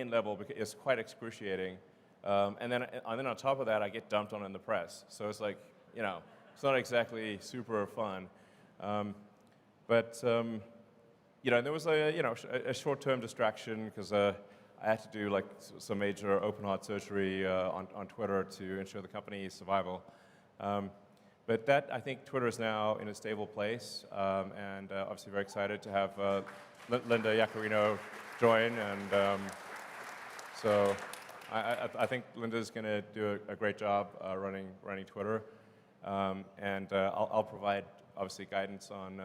domain level is quite excruciating. And then on top of that, I get dumped on in the press. So it's like, it's not exactly super fun. There was a short-term distraction because I had to do like some major open heart surgery on Twitter to ensure the company's survival. But that, I think Twitter is now in a stable place, and obviously very excited to have Linda Yaccarino join. And so I think Linda's going to do a great job running Twitter. And I'll provide, obviously, guidance on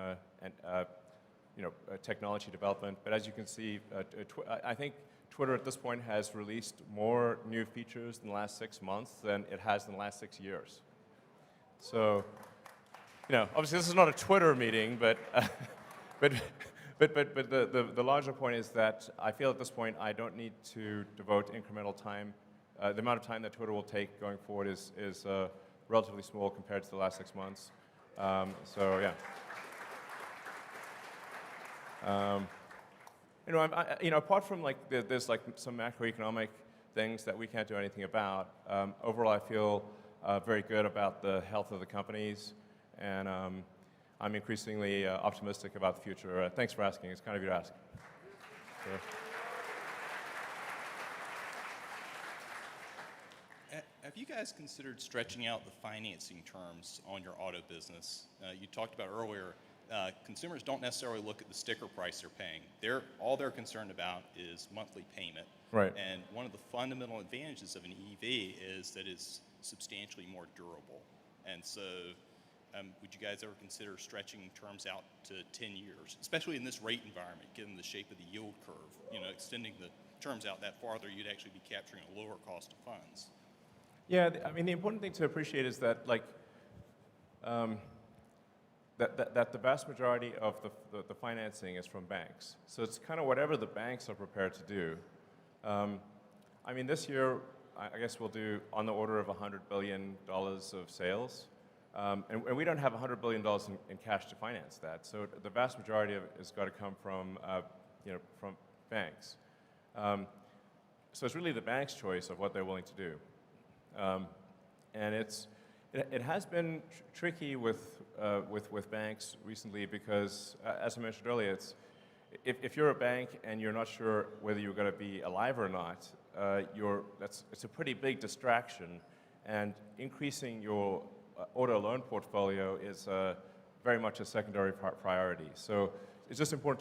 technology development. But as you can see, I think Twitter at this point has released more new features in the last 6 months than it has in the last 6 years. So, obviously this is not a Twitter meeting, but the larger point is that I feel at this point I don't need to devote incremental time. The amount of time that Twitter will take going forward is relatively small compared to the last 6 months. So yeah. Apart from there's some macroeconomic things that we can't do anything about. Overall, I feel very good about the health of the companies, and I'm increasingly optimistic about the future. Thanks for asking. It's kind of you to ask. So. Have you guys considered stretching out the financing terms on your auto business? You talked about earlier, consumers don't necessarily look at the sticker price they're paying. All they're concerned about is monthly payment. Right. And one of the fundamental advantages of an EV is that it's substantially more durable. And so would you guys ever consider stretching terms out to 10 years, especially in this rate environment, given the shape of the yield curve? Extending the terms out that farther, you'd actually be capturing a lower cost of funds. Yeah, the important thing to appreciate is that that the vast majority of the financing is from banks. So it's kind of whatever the banks are prepared to do. This year, I guess we'll do on the order of $100 billion of sales. And we don't have $100 billion in cash to finance that. So the vast majority of it has got to come from banks. So it's really the bank's choice of what they're willing to do. And it has been tricky with banks recently because, as I mentioned earlier, if you're a bank and you're not sure whether you're going to be alive or not, it's a pretty big distraction, and increasing your auto loan portfolio is very much a secondary priority. So it's just important